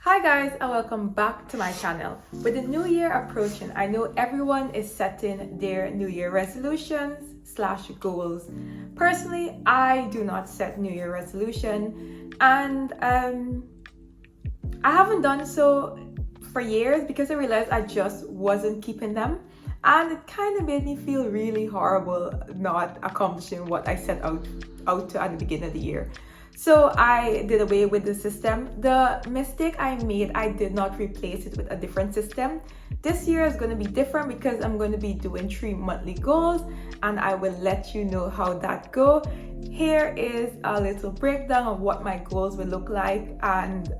Hi guys, and welcome back to my channel. With the new year approaching, I know everyone is setting their new year resolutions/goals. Personally, I do not set new year resolution, and I haven't done so for years because I realized I just wasn't keeping them, and it kind of made me feel really horrible not accomplishing what I set out to at the beginning of the year. So I did away with the system. The mistake I made, I did not replace it with a different system. This year is going to be different because I'm going to be doing 3 monthly goals, and I will let you know how that go. Here is a little breakdown of what my goals will look like, and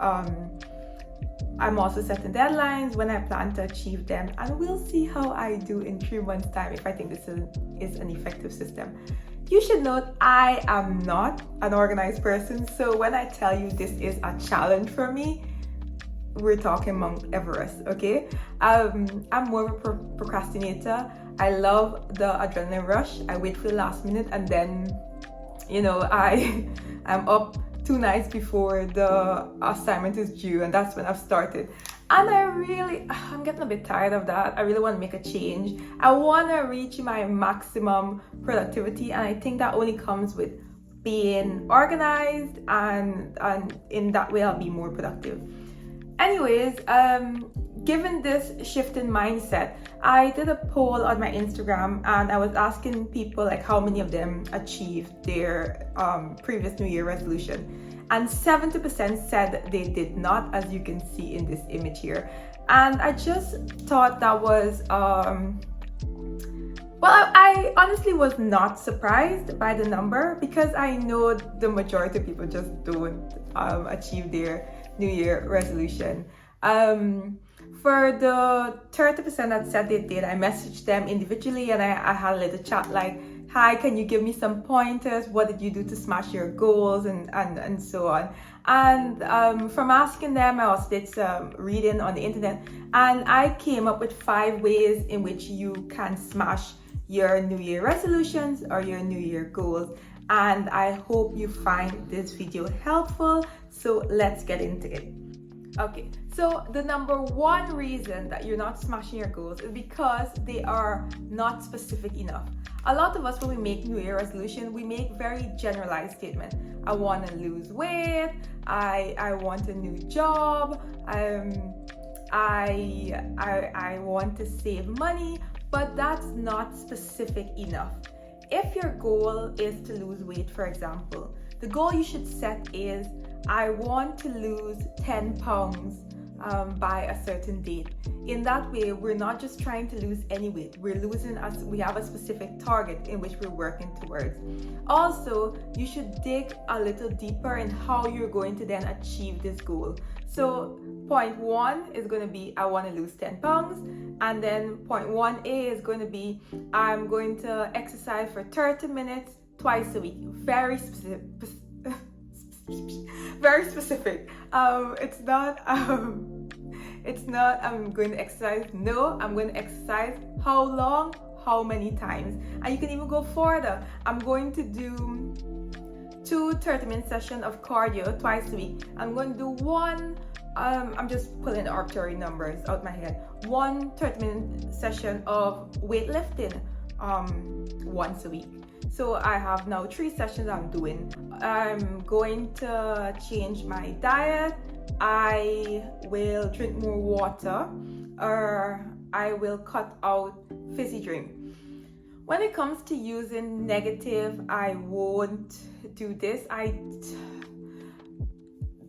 I'm also setting deadlines when I plan to achieve them, and we'll see how I do in 3 months time if I think this is an effective system. You should note I am not an organized person, so when I tell you this is a challenge for me, we're talking Mount Everest, okay? I'm more of a procrastinator. I love the adrenaline rush. I wait for the last minute, and then, I'm up 2 nights before the assignment is due, and that's when I've started. And I'm getting a bit tired of that. I really want to make a change. I want to reach my maximum productivity, and I think that only comes with being organized, and in that way I'll be more productive. Anyways, given this shift in mindset, I did a poll on my Instagram, and I was asking people like how many of them achieved their previous New Year resolution. And 70% said they did not, as you can see in this image here. And I just thought that was, I honestly was not surprised by the number, because I know the majority of people just don't achieve their New Year resolution. For the 30% that said they did, I messaged them individually, and I had a little chat like, hi, can you give me some pointers? What did you do to smash your goals, and so on. And from asking them, I also did some reading on the internet, and I came up with 5 ways in which you can smash your New Year resolutions or your New Year goals. And I hope you find this video helpful. So let's get into it. Okay, so the number 1 reason that you're not smashing your goals is because they are not specific enough. A lot of us, when we make New Year resolution, we make very generalized statements. I want to lose weight. I want a new job. I want to save money, but that's not specific enough. If your goal is to lose weight, for example, the goal you should set is, I want to lose 10 pounds by a certain date. In that way, we're not just trying to lose any weight. We have a specific target in which we're working towards. Also, you should dig a little deeper in how you're going to then achieve this goal. So point 1 is going to be, I want to lose 10 pounds. And then point 1A is going to be, I'm going to exercise for 30 minutes twice a week. Very specific. Very specific. It's not I'm going to exercise. No, I'm going to exercise. How long? How many times? And you can even go further. I'm going to do 2 30-minute sessions of cardio twice a week. I'm going to do one, I'm just pulling arbitrary numbers out my head. 1 30-minute session of weightlifting once a week. So I have now 3 sessions I'm doing. I'm going to change my diet. I will drink more water, or I will cut out fizzy drink. When it comes to using negative, I won't do this.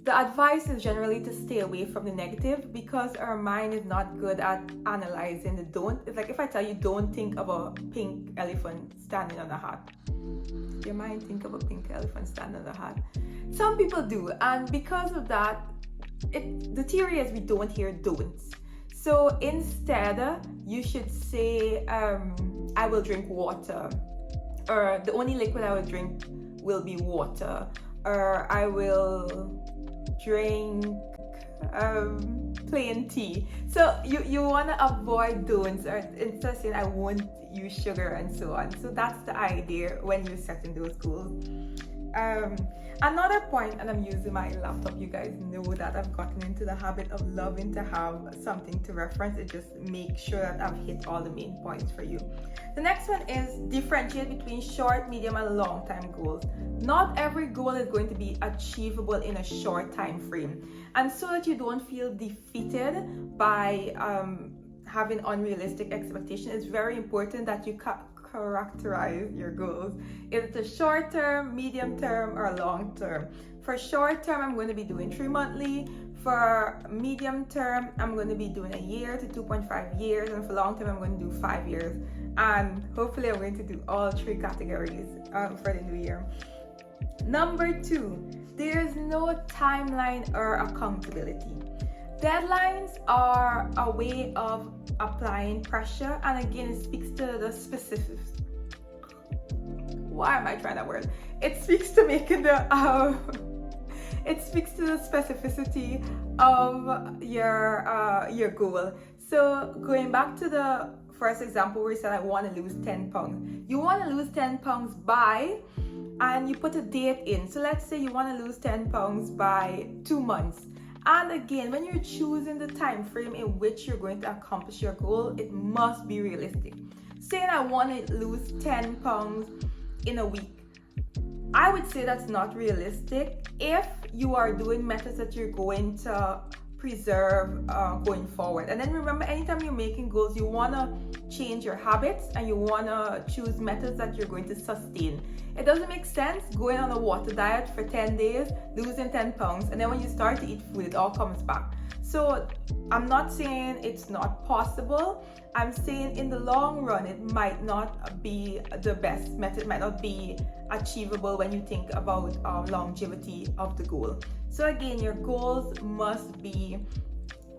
The advice is generally to stay away from the negative, because our mind is not good at analyzing the don't. It's like if I tell you don't think of a pink elephant standing on a hat. Your mind think of a pink elephant standing on a hat. Some people do, and because of that, the theory is we don't hear don'ts. So instead, you should say, I will drink water, or the only liquid I will drink will be water, or I will drink plain tea. So you want to avoid don'ts, or instead of saying I won't use sugar and so on. So that's the idea when you're setting those goals. Another point, and I'm using my laptop, you guys know that I've gotten into the habit of loving to have something to reference. It just makes sure that I've hit all the main points for you. The next one is differentiate between short, medium, and long time goals. Not every goal is going to be achievable in a short time frame, and so that you don't feel defeated by having unrealistic expectations, it's very important that you characterize your goals. Is it a short term, medium term, or long term? For short term, I'm going to be doing 3 monthly. For medium term, I'm going to be doing a year to 2.5 years, and for long term, I'm going to do 5 years. And hopefully, I'm going to do all 3 categories for the new year. Number 2, there's no timeline or accountability. Deadlines are a way of applying pressure, and again, it speaks to the specifics. Why am I trying that word? It speaks to making the it speaks to the specificity of your goal. So going back to the first example where you said I want to lose 10 pounds. You want to lose 10 pounds by, and you put a date in. So let's say you want to lose 10 pounds by 2 months. And again, when you're choosing the time frame in which you're going to accomplish your goal, it must be realistic. Saying I want to lose 10 pounds in a week, I would say that's not realistic if you are doing methods that you're going to preserve going forward. And then remember, anytime you're making goals, you want to change your habits and you want to choose methods that you're going to sustain. It doesn't make sense going on a water diet for 10 days, losing 10 pounds, and then when you start to eat food, it all comes back. So I'm not saying it's not possible. I'm saying in the long run, it might not be the best method, might not be achievable when you think about longevity of the goal. So again, your goals must be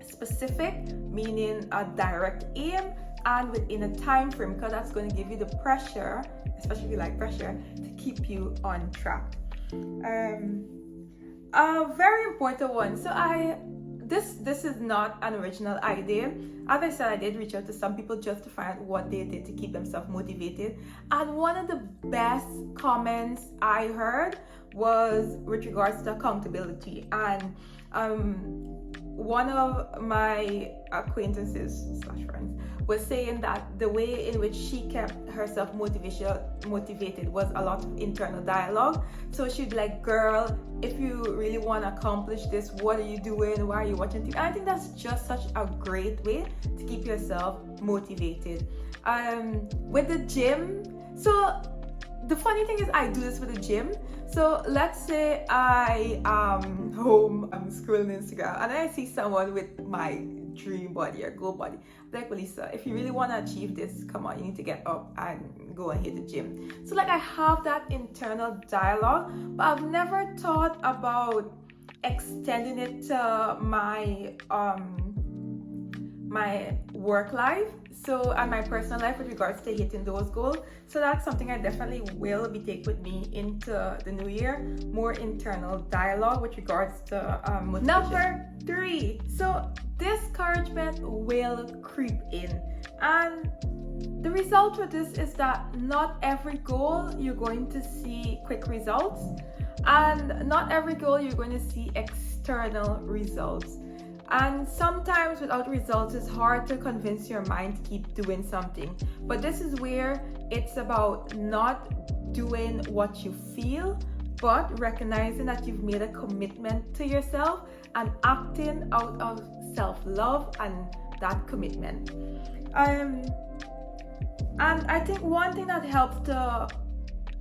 specific, meaning a direct aim, and within a time frame, because that's going to give you the pressure, especially if you like pressure, to keep you on track. A very important one. So this is not an original idea. As I said, I did reach out to some people just to find out what they did to keep themselves motivated. And one of the best comments I heard was with regards to accountability. And one of my acquaintances / friends was saying that the way in which she kept herself motivated was a lot of internal dialogue. So she'd be like, girl, if you really want to accomplish this, what are you doing? Why are you watching TV? And I think that's just such a great way to keep yourself motivated. With the gym, so the funny thing is I do this with the gym. So let's say I am home, I'm scrolling Instagram, and I see someone with my dream body or goal body. I'm like, Wallisa, if you really want to achieve this, come on, you need to get up and go and hit the gym. So like I have that internal dialogue, but I've never thought about extending it to my my work life, so and my personal life with regards to hitting those goals. So that's something I definitely will be taking with me into the new year, more internal dialogue with regards to motivation. Number 3, so discouragement will creep in, and the result of this is that not every goal you're going to see quick results, and not every goal you're going to see external results. And sometimes without results, it's hard to convince your mind to keep doing something. But this is where it's about not doing what you feel, but recognizing that you've made a commitment to yourself and acting out of self-love and that commitment. And I think one thing that helps to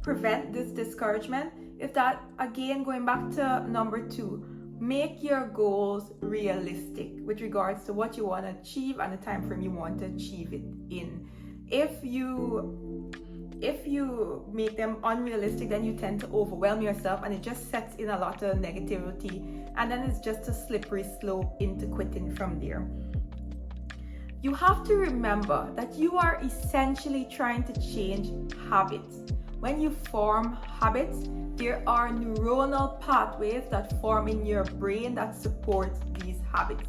prevent this discouragement is that, again, going back to number 2, make your goals realistic with regards to what you want to achieve and the time frame you want to achieve it in. If you make them unrealistic, then you tend to overwhelm yourself, and it just sets in a lot of negativity, and then it's just a slippery slope into quitting from there. You have to remember that you are essentially trying to change habits. When you form habits, there are neuronal pathways that form in your brain that support these habits.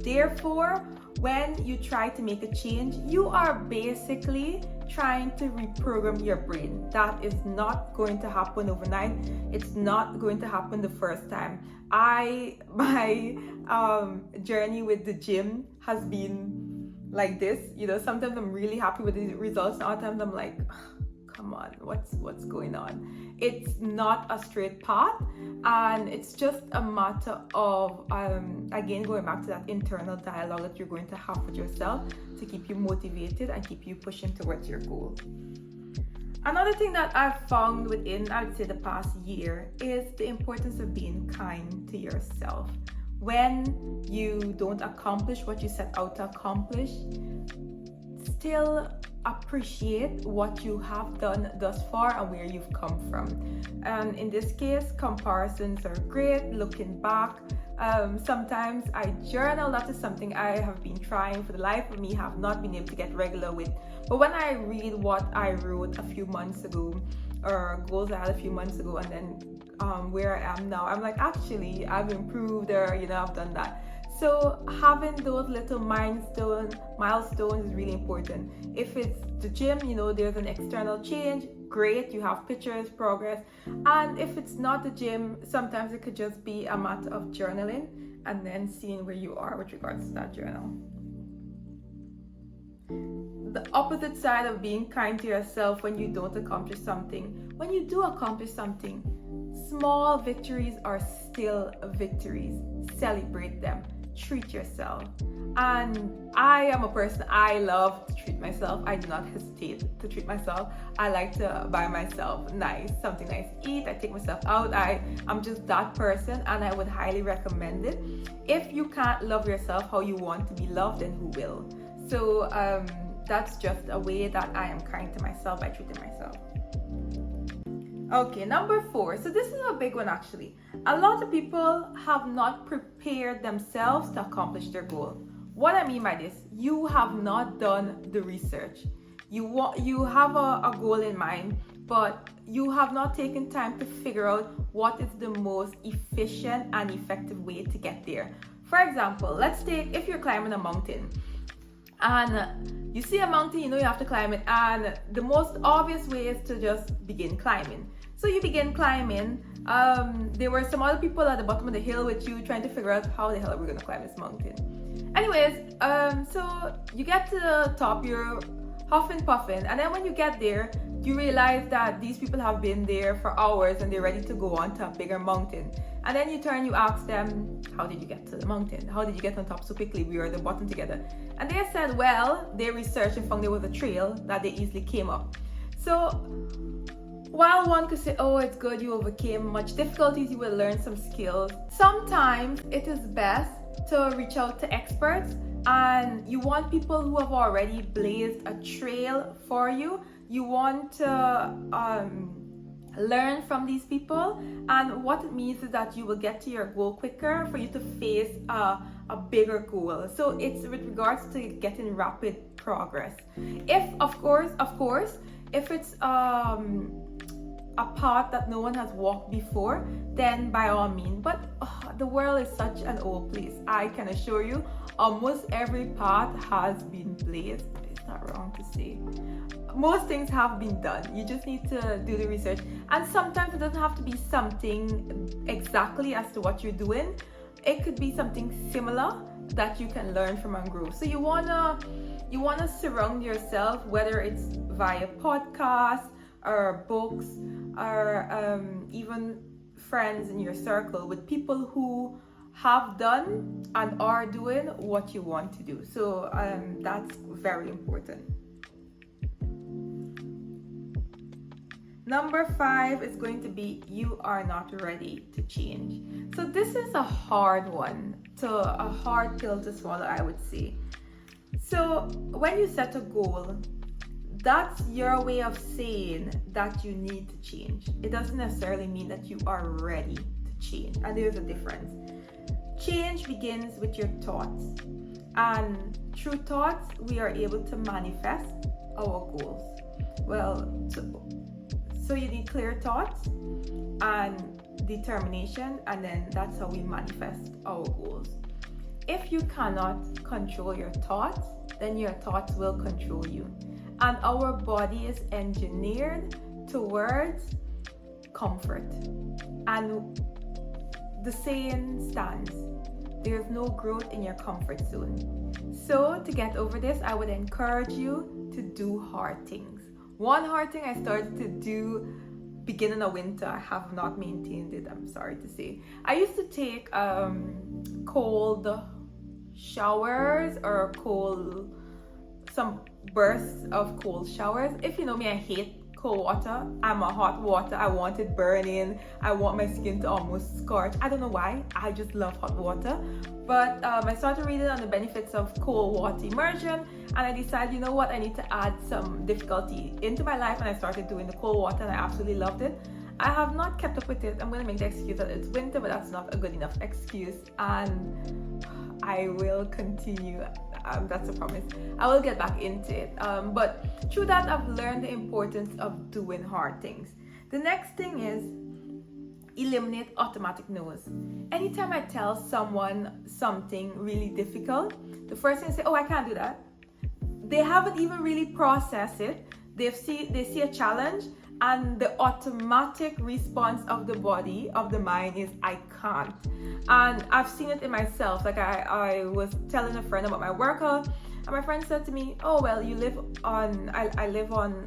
Therefore, when you try to make a change, you are basically trying to reprogram your brain. That is not going to happen overnight. It's not going to happen the first time. My journey with the gym has been like this. Sometimes I'm really happy with the results, and other times I'm like, come on, what's going on? It's not a straight path, and it's just a matter of again going back to that internal dialogue that you're going to have with yourself to keep you motivated and keep you pushing towards your goal. Another thing that I've found within, I would say, the past year is the importance of being kind to yourself. When you don't accomplish what you set out to accomplish, still appreciate what you have done thus far and where you've come from. And in this case, comparisons are great. Looking back, sometimes I journal. That is something I have been trying for the life of me, have not been able to get regular with. But when I read what I wrote a few months ago, or goals I had a few months ago, and then where I am now, I'm like, actually, I've improved, or I've done that. So having those little milestones is really important. If it's the gym, there's an external change, great, you have pictures, progress. And if it's not the gym, sometimes it could just be a matter of journaling and then seeing where you are with regards to that journal. The opposite side of being kind to yourself when you don't accomplish something. When you do accomplish something, small victories are still victories. Celebrate them. Treat yourself. And I am a person, I love to treat myself. I do not hesitate to treat myself. I like to buy myself something nice to eat. I take myself out. I'm just that person, and I would highly recommend it. If you can't love yourself how you want to be loved, then who will? So that's just a way that I am kind to myself by treating myself. Okay, number 4. So this is a big one actually. A lot of people have not prepared themselves to accomplish their goal. What I mean by this, you have not done the research. You have a goal in mind, but you have not taken time to figure out what is the most efficient and effective way to get there. For example, let's take if you're climbing a mountain. And you see a mountain, you have to climb it, and the most obvious way is to just begin climbing. So you begin climbing. There were some other people at the bottom of the hill with you trying to figure out how the hell are we going to climb this mountain. Anyways, so you get to the top, you're huffing, puffing, and then when you get there, you realize that these people have been there for hours and they're ready to go on to a bigger mountain. And then you turn, you ask them, how did you get to the mountain? How did you get on top so quickly? We were at the bottom together. And they said, well, they researched and found there was a trail that they easily came up. So while one could say, oh, it's good, you overcame much difficulties, you will learn some skills. Sometimes it is best to reach out to experts, and you want people who have already blazed a trail for you. You want to learn from these people, and what it means is that you will get to your goal quicker for you to face a bigger goal. So it's with regards to getting rapid progress. If of course if it's a path that no one has walked before, then by all means. But the world is such an old place. I can assure you, almost every path has been blazed. It's not wrong to say. Most things have been done. You just need to do the research. And sometimes it doesn't have to be something exactly as to what you're doing. It could be something similar that you can learn from and grow. So you wanna surround yourself, whether it's via podcasts or books or even friends in your circle, with people who have done and are doing what you want to do. So that's very important. Number 5 is going to be, you are not ready to change. So this is a hard pill to swallow, I would say. So when you set a goal, that's your way of saying that you need to change. It doesn't necessarily mean that you are ready to change. And there's a difference. Change begins with your thoughts. And through thoughts, we are able to manifest our goals. So you need clear thoughts and determination, and then that's how we manifest our goals. If you cannot control your thoughts, then your thoughts will control you. and our body is engineered towards comfort. And the saying stands, there's no growth in your comfort zone. So to get over this, I would encourage you to do hard things. One hard thing I started to do beginning of winter, I have not maintained it, I'm sorry to say. I used to take cold showers or some bursts of cold showers. If you know me, I hate cold water. I'm a hot water. I want it burning. I want my skin to almost scorch. I don't know why. I just love hot water. But I started reading on the benefits of cold water immersion, and I decided, you know what, I need to add some difficulty into my life, and I started doing the cold water, and I absolutely loved it. I have not kept up with it. I'm going to make the excuse that it's winter, but that's not a good enough excuse, and I will continue. That's a promise. I will get back into it. But through that, I've learned the importance of doing hard things. The next thing is eliminate automatic no's. Anytime I tell someone something really difficult, the first thing they say, oh, I can't do that. They haven't even really processed it. They see a challenge, and the automatic response of the body, of the mind, is I can't. And I've seen it in myself. Like I was telling a friend about my workout, and my friend said to me, oh, well, you live on, I live on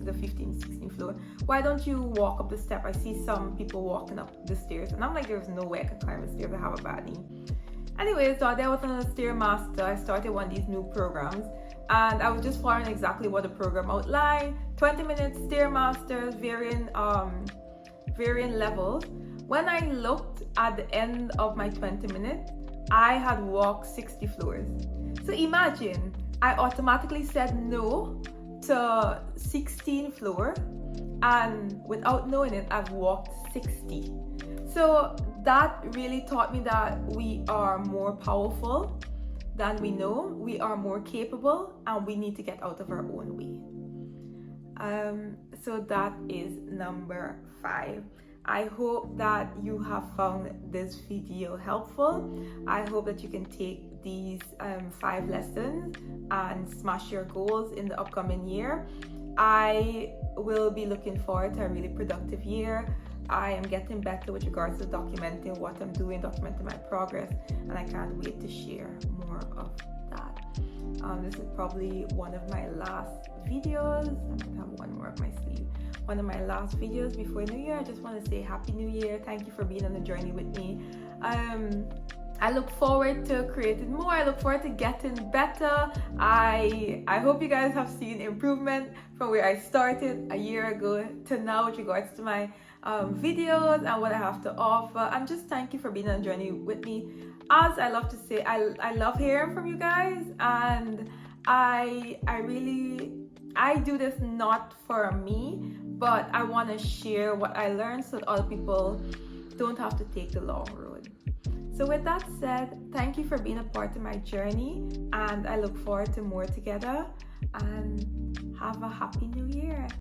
the 15th, 16th floor. Why don't you walk up the step? I see some people walking up the stairs. And I'm like, there's no way I can climb the stairs. I have a bad knee. Anyway, so I was on a Stairmaster. I started one of these new programs, and I was just following exactly what the program outlined. 20 minutes Stairmasters, varying levels. When I looked at the end of my 20 minutes, I had walked 60 floors. So imagine, I automatically said no to 16 floors, and without knowing it, I've walked 60. So that really taught me that we are more powerful than we know, we are more capable, and we need to get out of our own way. So that is number 5. I hope that you have found this video helpful. I hope that you can take these 5 lessons and smash your goals in the upcoming year. I will be looking forward to a really productive year. I am getting better with regards to documenting what I'm doing, documenting my progress, and I can't wait to share more of that. This is probably one of my last videos. I might have one more up my sleeve. One of my last videos before New Year. I just want to say Happy New Year. Thank you for being on the journey with me. I look forward to creating more. I look forward to getting better. I hope you guys have seen improvement from where I started a year ago to now with regards to my videos and what I have to offer. And just thank you for being on the journey with me. As I love to say, I love hearing from you guys, and I do this not for me, but I want to share what I learned so that other people don't have to take the long road. So with that said, thank you for being a part of my journey, and I look forward to more together, and have a happy new year.